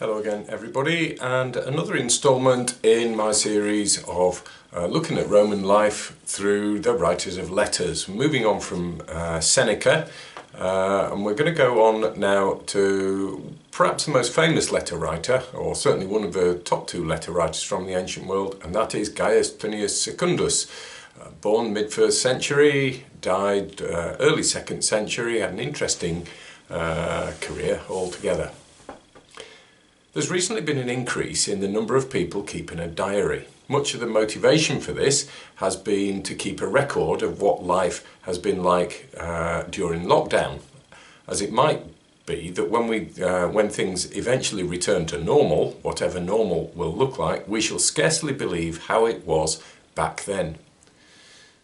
Hello again everybody, and another instalment in my series of looking at Roman life through the writers of letters. Moving on from Seneca, and we're going to go on now to perhaps the most famous letter writer, or certainly one of the top two letter writers from the ancient world, and that is Gaius Plinius Secundus. Born mid-1st century, died early 2nd century, had an interesting career altogether. There's recently been an increase in the number of people keeping a diary. Much of the motivation for this has been to keep a record of what life has been like during lockdown, as it might be that when things eventually return to normal, whatever normal will look like, we shall scarcely believe how it was back then.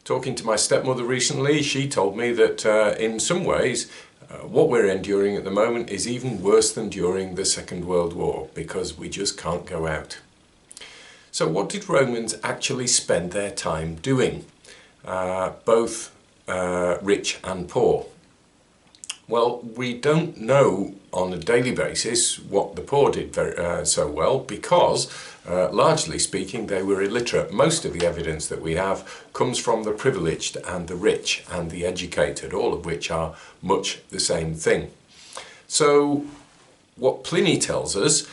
Talking to my stepmother recently, she told me that in some ways what we're enduring at the moment is even worse than during the Second World War, because we just can't go out. So what did Romans actually spend their time doing, both rich and poor? Well, we don't know on a daily basis what the poor did so well, because largely speaking they were illiterate. Most of the evidence that we have comes from the privileged and the rich and the educated, all of which are much the same thing. So what Pliny tells us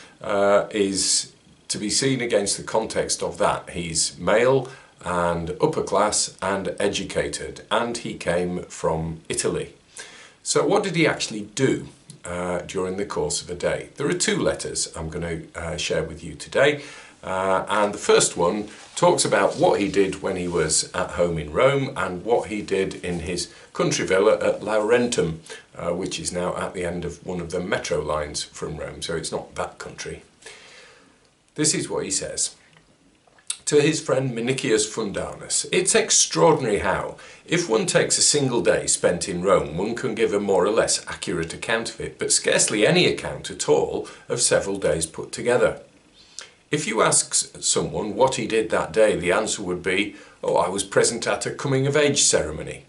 is to be seen against the context of that. He's male and upper class and educated, and he came from Italy. So what did he actually do during the course of a day? There are two letters I'm going to share with you today, and the first one talks about what he did when he was at home in Rome and what he did in his country villa at Laurentum, which is now at the end of one of the metro lines from Rome, so it's not that country. This is what he says. To his friend Minicius Fundanus, it's extraordinary how, if one takes a single day spent in Rome, one can give a more or less accurate account of it, but scarcely any account at all of several days put together. If you ask someone what he did that day, the answer would be, oh, I was present at a coming-of-age ceremony,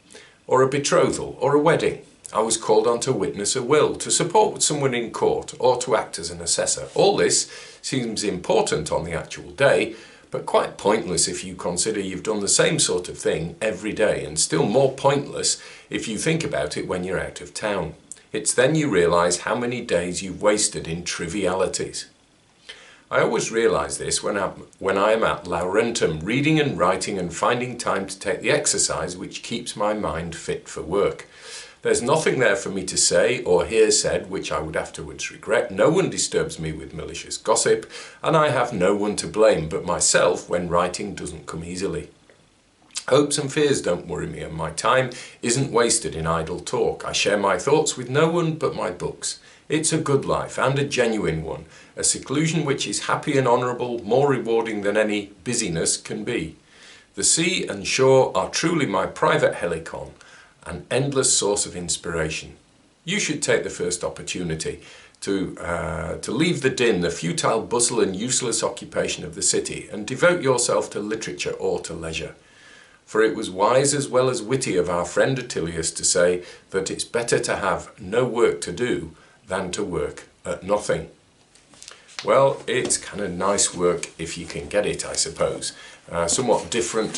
or a betrothal, or a wedding. I was called on to witness a will, to support someone in court, or to act as an assessor. All this seems important on the actual day, but quite pointless if you consider you've done the same sort of thing every day, and still more pointless if you think about it when you're out of town. It's then you realise how many days you've wasted in trivialities. I always realise this when I am at Laurentum, reading and writing and finding time to take the exercise which keeps my mind fit for work. There's nothing there for me to say or hear said which I would afterwards regret. No one disturbs me with malicious gossip, and I have no one to blame but myself when writing doesn't come easily. Hopes and fears don't worry me, and my time isn't wasted in idle talk. I share my thoughts with no one but my books. It's a good life, and a genuine one, a seclusion which is happy and honourable, more rewarding than any busyness can be. The sea and shore are truly my private helicon, an endless source of inspiration. You should take the first opportunity to leave the din, the futile bustle and useless occupation of the city, and devote yourself to literature or to leisure. For it was wise as well as witty of our friend Attilius to say that it's better to have no work to do than to work at nothing. Well, it's kind of nice work if you can get it, I suppose. Somewhat different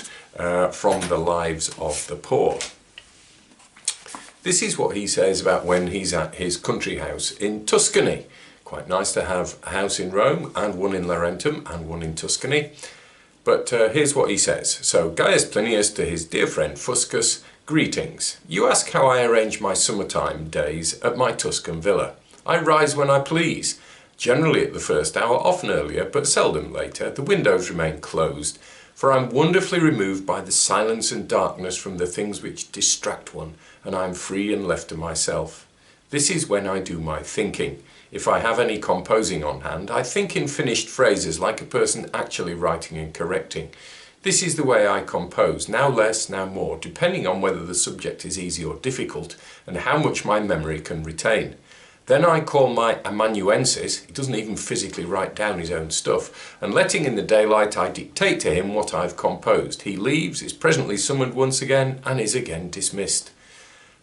from the lives of the poor. This is what he says about when he's at his country house in Tuscany. Quite nice to have a house in Rome and one in Laurentum and one in Tuscany. But here's what he says. So, Gaius Plinius to his dear friend Fuscus, greetings. You ask how I arrange my summertime days at my Tuscan villa. I rise when I please, generally at the first hour, often earlier, but seldom later. The windows remain closed, for I am wonderfully removed by the silence and darkness from the things which distract one, and I am free and left to myself. This is when I do my thinking. If I have any composing on hand, I think in finished phrases like a person actually writing and correcting. This is the way I compose, now less, now more, depending on whether the subject is easy or difficult, and how much my memory can retain. Then I call my amanuensis, he doesn't even physically write down his own stuff, and letting in the daylight I dictate to him what I've composed. He leaves, is presently summoned once again, and is again dismissed.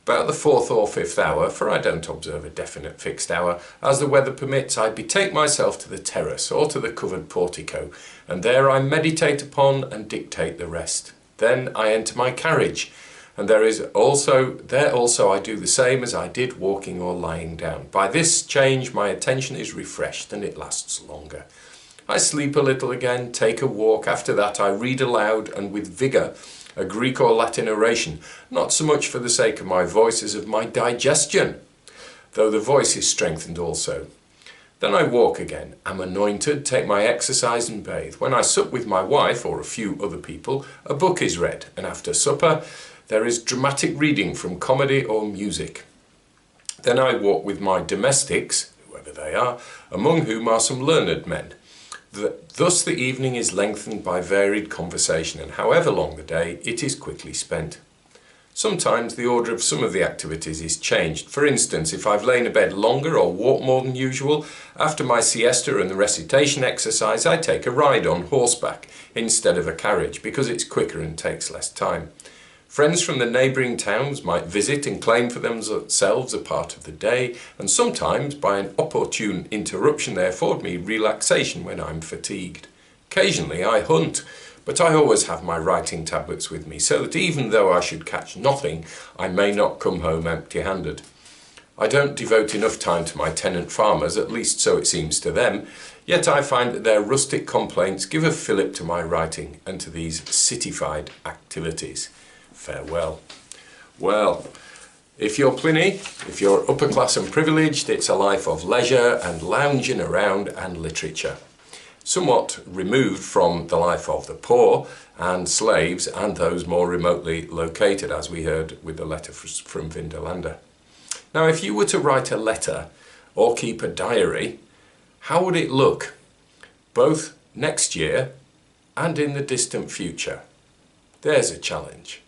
About the 4th or 5th hour, for I don't observe a definite fixed hour, as the weather permits, I betake myself to the terrace or to the covered portico, and there I meditate upon and dictate the rest. Then I enter my carriage, and there also I do the same as I did walking or lying down. By this change my attention is refreshed and it lasts longer. I sleep a little again, take a walk. After that I read aloud and with vigour a Greek or Latin oration, not so much for the sake of my voice as of my digestion, though the voice is strengthened also. Then I walk again, am anointed, take my exercise and bathe. When I sup with my wife or a few other people, a book is read, and after supper there is dramatic reading from comedy or music. Then I walk with my domestics, whoever they are, among whom are some learned men. Thus the evening is lengthened by varied conversation, and however long the day, it is quickly spent. Sometimes the order of some of the activities is changed. For instance, if I've lain abed longer or walked more than usual, after my siesta and the recitation exercise, I take a ride on horseback instead of a carriage, because it's quicker and takes less time. Friends from the neighbouring towns might visit and claim for themselves a part of the day, and sometimes, by an opportune interruption, they afford me relaxation when I'm fatigued. Occasionally I hunt, but I always have my writing tablets with me, so that even though I should catch nothing, I may not come home empty-handed. I don't devote enough time to my tenant farmers, at least so it seems to them, yet I find that their rustic complaints give a fillip to my writing and to these cityfied activities. Farewell. Well, if you're Pliny, if you're upper class and privileged, it's a life of leisure and lounging around and literature. Somewhat removed from the life of the poor and slaves and those more remotely located, as we heard with the letter from Vindolanda. Now, if you were to write a letter or keep a diary, how would it look, both next year and in the distant future? There's a challenge.